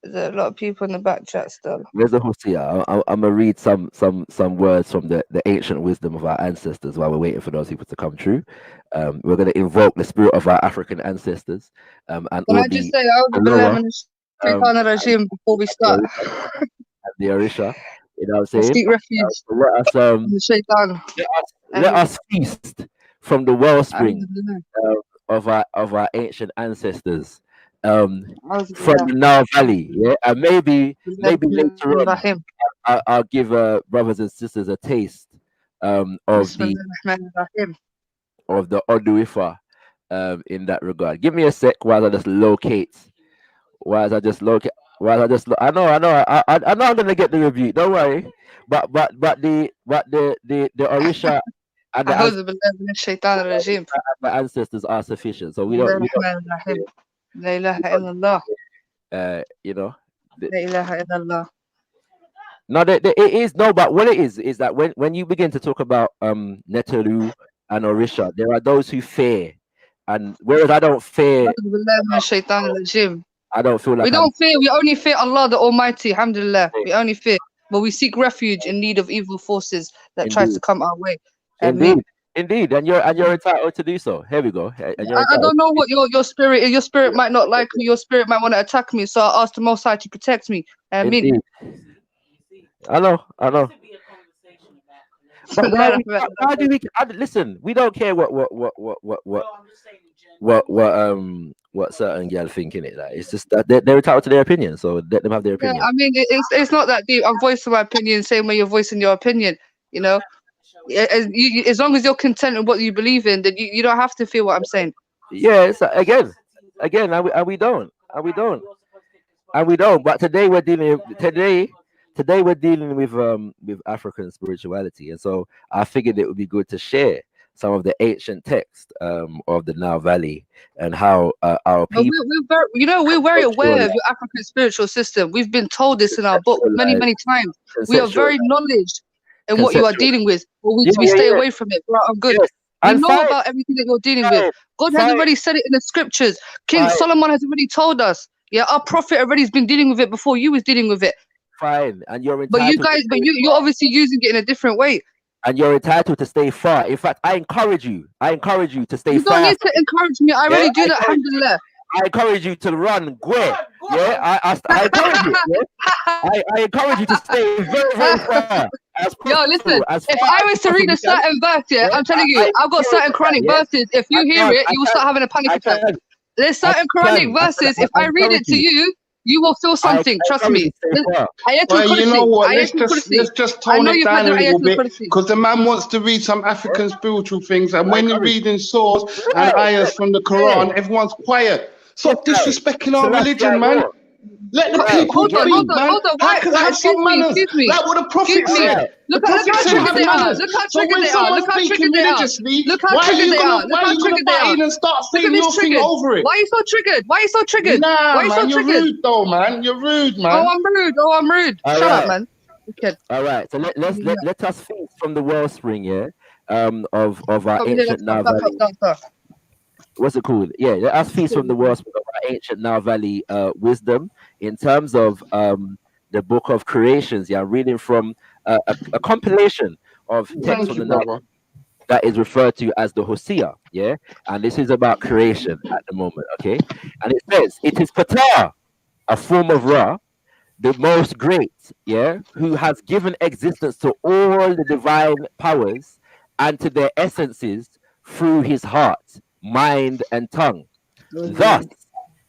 There's a lot of people in the back chat still. Where's the Hosea? I'm gonna read some words from the ancient wisdom of our ancestors while we're waiting for those people to come true. We're gonna invoke the spirit of our African ancestors, and Can all I just the say, I was Alora, in um, Shaitan regime before we and start. the Orisha. You know what I'm I saying? seek refuge So let us from the Shaitan. let us feast from the wellspring Alhamdulillah. of our ancient ancestors, from Alhamdulillah. the Nile Valley. Yeah, and maybe later on Bismillahirrahmanirrahim. I'll give brothers and sisters a taste of Bismillahirrahmanirrahim. Oduifa in that regard. Give me a sec while I just locate. While I just locate. I know. I know. I'm gonna get the review. Don't worry. But the Orisha and أعوذ بالله من الشيطان الرجيم. the ancestors are sufficient. So بسم الله الرحمن الرحيم. لا إله إلا الله. you know. لا إله إلا الله. No, it is no, but what it is that when you begin to talk about Neteru and Orisha, there are those who fear, and whereas I don't fear, أعوذ بالله من الشيطان الرجيم. I don't feel We like don't fear. We only fear Allah the Almighty. Alhamdulillah. We only fear, but we seek refuge in need of evil forces that tries to come our way. Indeed, and you're entitled to do so. Here we go. And you're I entitled. don't know what your spirit might not like me. Your spirit might want to attack me. So I ask the Most High to protect me. I mean, Indeed. I know. But why do we listen? We don't care what certain girl think in it. Like, it's just that they're entitled to their opinion, so let them have their opinion. Yeah, I mean, it's not that deep. I'm voicing my opinion, same way you're voicing your opinion. You know, as long as you're content with what you believe in, then you don't have to feel what I'm saying. Yeah, it's, again, and we don't. But today we're dealing with African spirituality, and so I figured it would be good to share some of the ancient text of the Nile Valley and how our people. We're very aware of your African spiritual system. We've been told this in our book many times. We are very knowledge in what you are dealing with. But we stay away from it for our good. Yes. We know about everything that you're dealing with. God has already said it in the scriptures. King Solomon has already told us. Yeah, our prophet already has been dealing with it before you was dealing with it. Fine, and you're entitled. But you're obviously using it in a different way. And you're entitled to stay far. In fact, I encourage you to stay far. You don't need to encourage me. I already do that, alhamdulillah. I encourage you to run, I encourage you. Yeah? I encourage you to stay very far. Yo, listen, if I was to read a certain verse, I'm telling you, I've got certain Quranic verses. If you hear it, you will start having a panic attack. There's certain Quranic verses, if I read it to you, you will feel something. Trust me. Well, you know what? Let's just tone it down a little bit, because the man wants to read some African spiritual things, and when you're reading source and ayahs from the Quran, everyone's quiet. Stop disrespecting our religion, man. Let the people speak, man. How can have some manners? Like what the Prophet said. Look how triggered they are. Look how triggered they are. Look how triggered they are. Look how triggered they are. Look how triggered they are. And start saying your thing over it. Why are you so triggered? Why are you so triggered? Nah, man, you're rude though, man. You're rude, man. Oh, I'm rude. Shut up, man. Okay. All right. So let us feast from the wellspring, of our ancient Nile Valley. What's it called? Yeah, let us feast from the wellspring of our ancient Nile Valley wisdom in terms of the book of creations. Yeah, reading from a compilation of texts from the Nile that is referred to as the Hosea. Yeah, and this is about creation at the moment. Okay, and it says it is Ptah, a form of Ra, the most great. Yeah, who has given existence to all the divine powers and to their essences through his heart, mind, and tongue. Thus,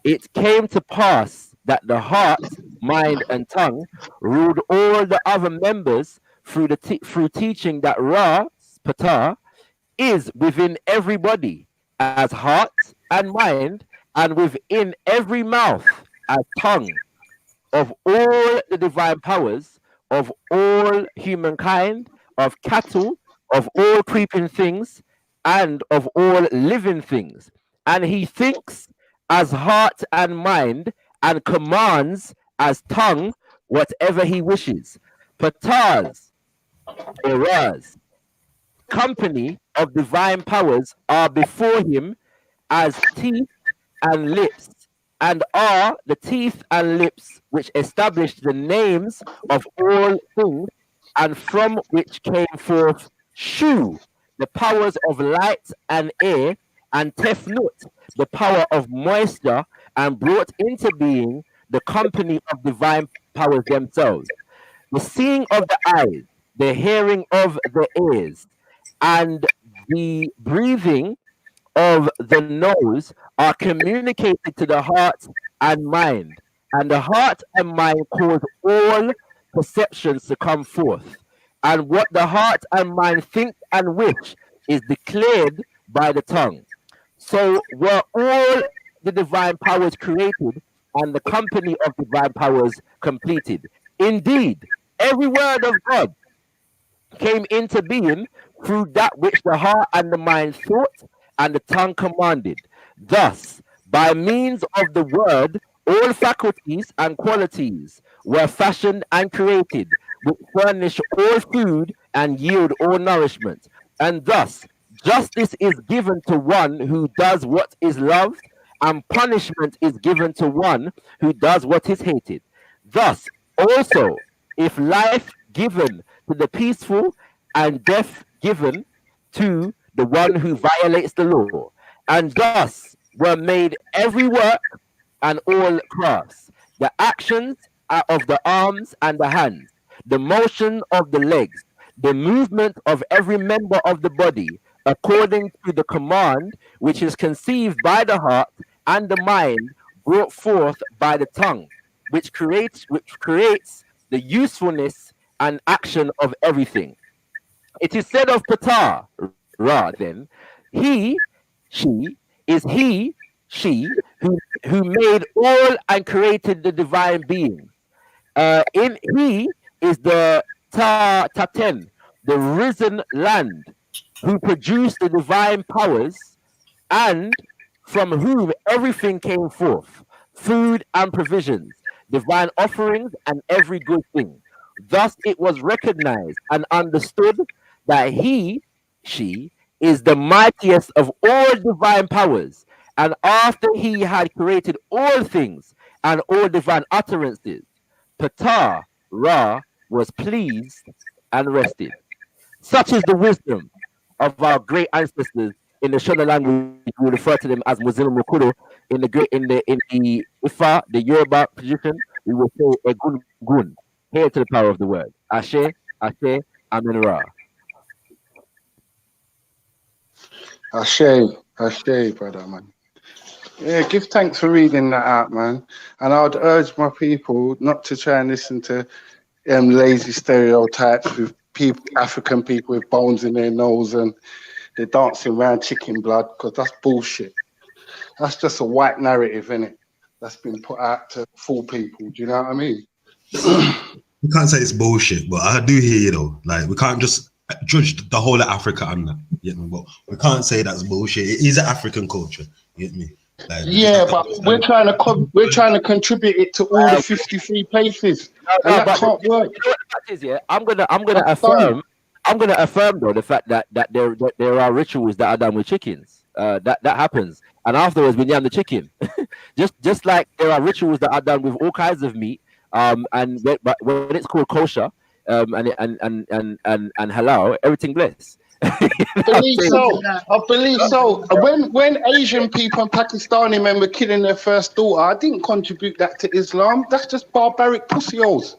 it came to pass that the heart, mind, and tongue ruled all the other members through teaching that Ra, Ptah, is within everybody as heart and mind, and within every mouth as tongue, of all the divine powers, of all humankind, of cattle, of all creeping things, and of all living things. And he thinks as heart and mind, and commands as tongue whatever he wishes. Ptah's, Era's, company of divine powers are before him as teeth and lips and are the teeth and lips which establish the names of all things, and from which came forth Shu, the powers of light and air, and Tefnut, the power of moisture, and brought into being the company of divine powers themselves. The seeing of the eyes, the hearing of the ears, and the breathing of the nose are communicated to the heart and mind, and the heart and mind cause all perceptions to come forth. And what the heart and mind think and wish is declared by the tongue. So were all the divine powers created, and the company of divine powers completed. Indeed, every word of God came into being through that which the heart and the mind thought and the tongue commanded. Thus, by means of the word, all faculties and qualities were fashioned and created, which furnish all food and yield all nourishment. And thus, justice is given to one who does what is loved, and punishment is given to one who does what is hated. Thus, also, if life given to the peaceful, and death given to the one who violates the law. And thus were made every work and all crafts, the actions of the arms and the hands, the motion of the legs, the movement of every member of the body, according to the command which is conceived by the heart and the mind, brought forth by the tongue, which creates the usefulness and action of everything. It is said of Ptah, Ra, then, he, she, is he, she, who made all and created the divine being. In he is the Taten, the risen land, who produced the divine powers, and from whom everything came forth, food and provisions, divine offerings, and every good thing. Thus it was recognized and understood that he, she, is the mightiest of all divine powers. And after he had created all things and all divine utterances, Ptah, Ra, was pleased and rested. Such is the wisdom of our great ancestors. In the Shona language, we refer to them as Muslim Mukuru. In the Ifa, the Yoruba tradition, we will say Egun Gun. Here to the power of the word. Ashe, Ashe, Amen Ra. Ashe, Ashe, brother, man. Yeah, give thanks for reading that out, man. And I'd urge my people not to try and listen to lazy stereotypes with people, African people with bones in their nose and they're dancing around chicken blood, because that's bullshit. That's just a white narrative, innit? That's been put out to fool people. Do you know what I mean? We can't say it's bullshit, but I do hear you though. Like, we can't just judge the whole of Africa on that. You get me? But we can't say that's bullshit. It is an African culture. You get me? Like, yeah, but we're trying to contribute it to all the 53 places, and that can't work. You know what the fact is, yeah, I'm gonna affirm though the fact that there are rituals that are done with chickens. That happens, and afterwards we yam the chicken. just like there are rituals that are done with all kinds of meat. But when it's called kosher, and halal, everything bless. I believe so. When Asian people and Pakistani men were killing their first daughter, I didn't contribute that to Islam. That's just barbaric pussy holes.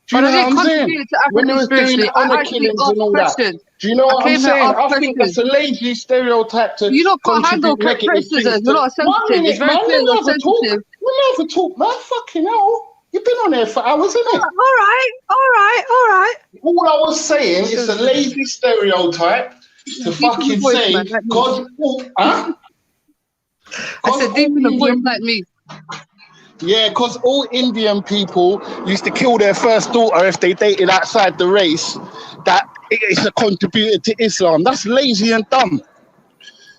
Do you know what I'm saying? When they were doing honor killings and all that. Do you know what I'm saying? I think that's a lazy stereotype to you don't put handle criticism. You're not sensitive. It's very clear you're sensitive. We never talk, man. Fucking hell. You've been on there for hours, isn't it? All right. All I was saying is a lazy stereotype to fucking say, God, huh? I said deep in the voice like me. Yeah, because all Indian people used to kill their first daughter if they dated outside the race. That it's a contributor to Islam. That's lazy and dumb.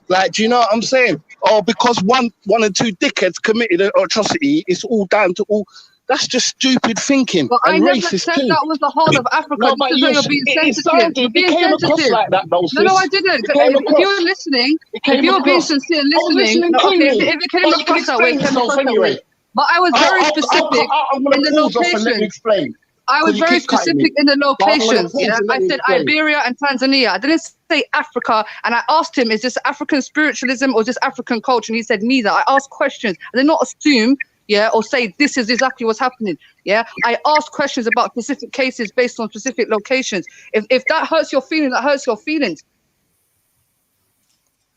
Like, do you know what I'm saying? Or because one or two dickheads committed an atrocity, it's all down to all. That's just stupid thinking. But I never said that was the whole of Africa. No, but you're being sensitive. You're being sensitive. Like that, though, no, I didn't. If you were listening, if you were being sincere and listening, if it came across that way, it came across that way. But I was very specific in the location. I was very specific in the locations. Yeah, I said Iberia and Tanzania. I didn't say Africa. And I asked him, is this African spiritualism or is this African culture? And he said neither. I asked questions. I did not assume, or say this is exactly what's happening. Yeah, I asked questions about specific cases based on specific locations. If that hurts your feelings, that hurts your feelings.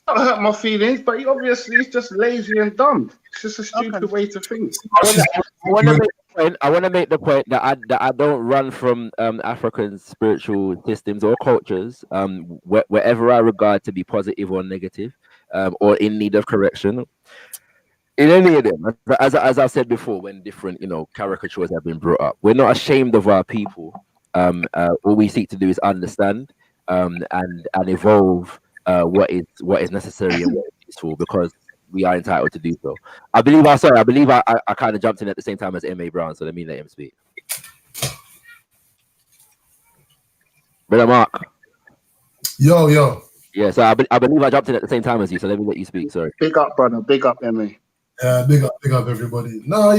Not hurt my feelings, but obviously it's just lazy and dumb. It's just a stupid way to think. I want to make the point that I don't run from African spiritual systems or cultures, wherever I regard to be positive or negative, or in need of correction. In any of them, as I've said before, when different caricatures have been brought up, we're not ashamed of our people. All we seek to do is understand and evolve what is necessary and what is useful, because we are entitled to do so. I believe I kind of jumped in at the same time as M.A. Brown, so let me let him speak. Brother Mark. Yo. Yeah, so I believe I jumped in at the same time as you, so let me let you speak. Sorry. Big up, brother. Big up, M.A. Yeah, big up everybody. No,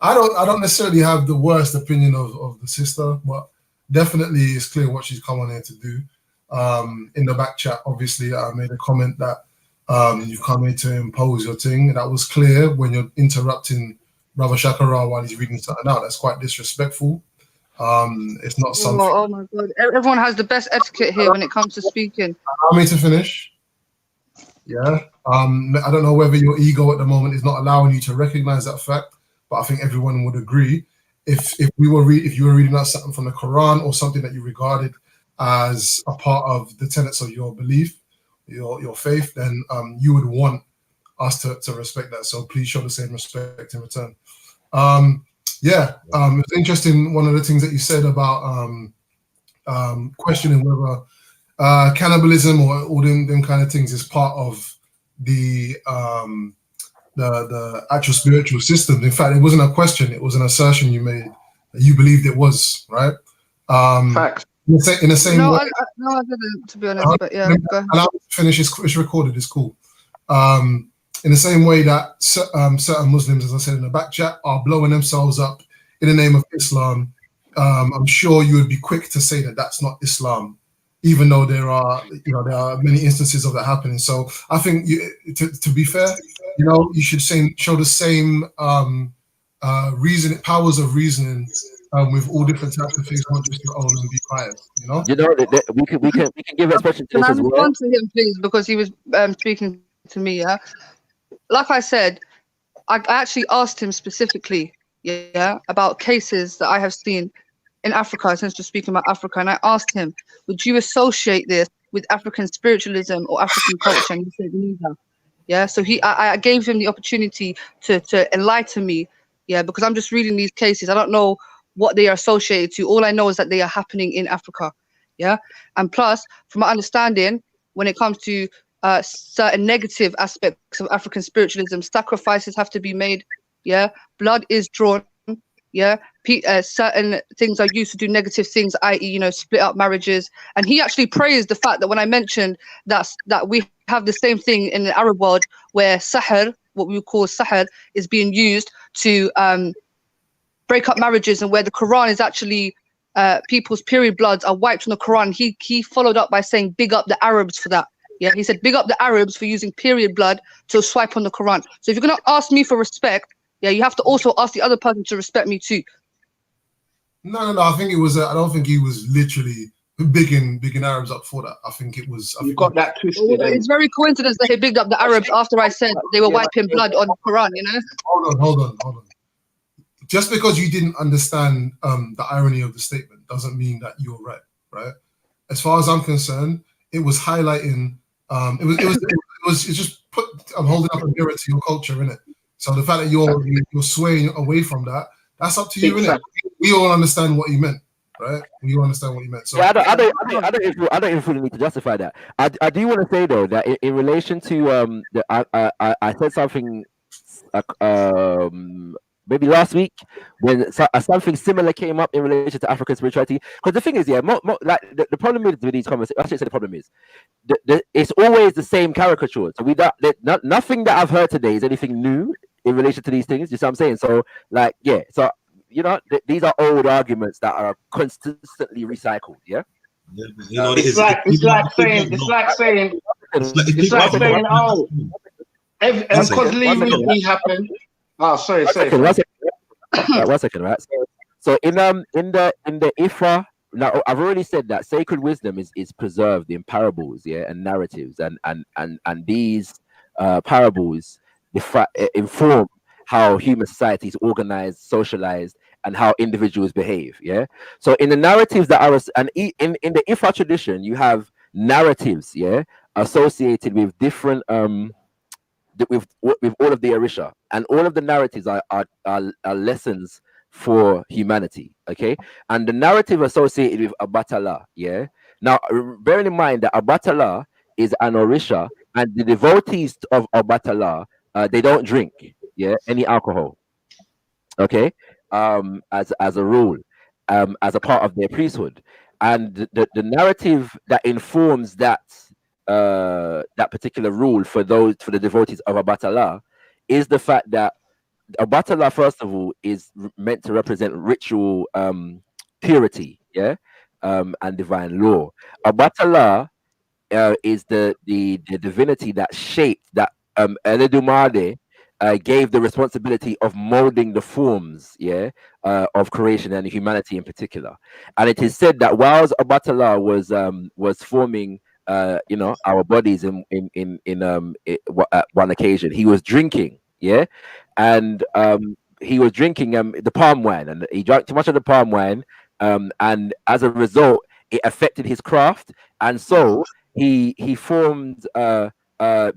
I don't necessarily have the worst opinion of the sister, but definitely it's clear what she's come on here to do. In the back chat, obviously, I made a comment that you've come here to impose your thing. That was clear when you're interrupting Brother Shakara while he's reading something out. That's quite disrespectful. It's not something. Oh my God! Everyone has the best etiquette here when it comes to speaking. Allow me to finish. Yeah. I don't know whether your ego at the moment is not allowing you to recognize that fact, but I think everyone would agree. If you were reading out something from the Quran or something that you regarded as a part of the tenets of your belief, your faith, then you would want us to respect that. So please show the same respect in return. It was interesting. One of the things that you said about questioning whether cannibalism or all them kind of things is part of the actual spiritual system. In fact, it wasn't a question; it was an assertion you made that you believed it was, right? Facts. In the same way. No, I didn't, to be honest. But yeah, go ahead. Allow me to finish. It's recorded. It's cool. In the same way that certain Muslims, as I said in the back chat, are blowing themselves up in the name of Islam, I'm sure you would be quick to say that that's not Islam, even though there are many instances of that happening. So I think to be fair, you should show the same powers of reasoning with all different types of things, not just your own, and be quiet. We can give expression to this as well. Can I respond to him, please, because he was speaking to me. Yeah, like I said, I actually asked him specifically, about cases that I have seen in Africa, since we're speaking about Africa, and I asked him, would you associate this with African spiritualism or African culture? And he said neither. Yeah, so I gave him the opportunity to enlighten me, because I'm just reading these cases. I don't know what they are associated to. All I know is that they are happening in Africa. And plus, from my understanding, when it comes to certain negative aspects of African spiritualism, sacrifices have to be made. Blood is drawn. Certain things are used to do negative things, i.e., split up marriages. And he actually praised the fact that when I mentioned that we have the same thing in the Arab world, where sahr, what we would call sahr, is being used to break up marriages, and where the Quran is actually people's period bloods are wiped from the Quran. He followed up by saying, big up the Arabs for that. He said, big up the Arabs for using period blood to swipe on the Quran. So if you're going to ask me for respect, you have to also ask the other person to respect me too. No. I think it was. I don't think he was literally bigging Arabs up for that. I think it was. You got that twisted. It's very coincidence that he bigged up the Arabs after I said they were wiping blood on the Quran. Hold on. Just because you didn't understand the irony of the statement doesn't mean that you're right? As far as I'm concerned, it was highlighting. It's just I'm holding up a mirror to your culture, innit? So the fact that you're swaying away from that, that's up to you, innit? We all understand what he meant, right? We all understand what he meant. So I don't even fully need to justify that. I do want to say though that in relation to I said something maybe last week, when something similar came up in relation to African spirituality. Because the thing is, yeah, like the problem with these comments, I should say the problem is, it's always the same caricature. So nothing that I've heard today is anything new in relation to these things. You see what I'm saying? So, like, yeah, so these are old arguments that are consistently recycled. Yeah. It's like saying, oh, and because Lee happened. Oh, sorry. One second, right? So in the Ifa, now I've already said that sacred wisdom is preserved in parables, yeah, and narratives, and these parables inform how human society is organized, socialized, and how individuals behave. Yeah. So in the narratives that are in the Ifa tradition, you have narratives, yeah, associated with different with all of the Orisha, and all of the narratives are lessons for humanity. Okay, and the narrative associated with Abatala, yeah. Now, bearing in mind that Abatala is an Orisha, and the devotees of Abatala, they don't drink, yeah, any alcohol. Okay, as a rule, as a part of their priesthood, and the narrative that informs that that particular rule for the devotees of Abatala is the fact that Abatala, first of all, is meant to represent ritual purity, yeah, and divine law. Abatala is the divinity that shaped that Eledumade gave the responsibility of molding the forms, yeah, of creation and humanity in particular. And it is said that whilst Abatala was forming our bodies at one occasion, he was drinking, yeah, and he was drinking the palm wine, and he drank too much of the palm wine, and as a result, it affected his craft, and so he formed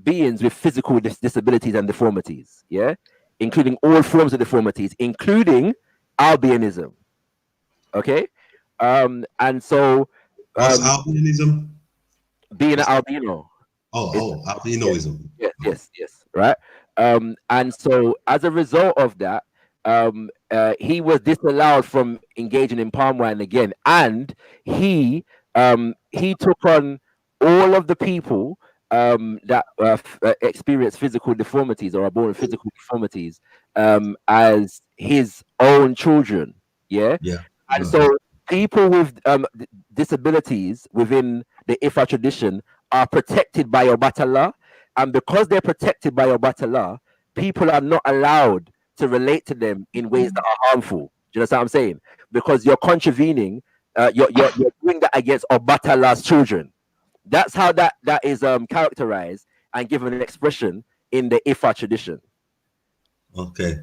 beings with physical disabilities and deformities, yeah, including all forms of deformities, including albinism. Okay, and so what's albinism? Being an albino. Albinoism. Yes, right. And so as a result of that, he was disallowed from engaging in palm wine again, and he took on all of the people that experience physical deformities or are born with physical deformities as his own children. Yeah. And so people with disabilities within the Ifa tradition are protected by Obatala, and because they're protected by Obatala, people are not allowed to relate to them in ways that are harmful. Do you understand what I'm saying? Because you're contravening, you're doing that against Obatala's children. That's how that is characterized and given an expression in the Ifa tradition. Okay.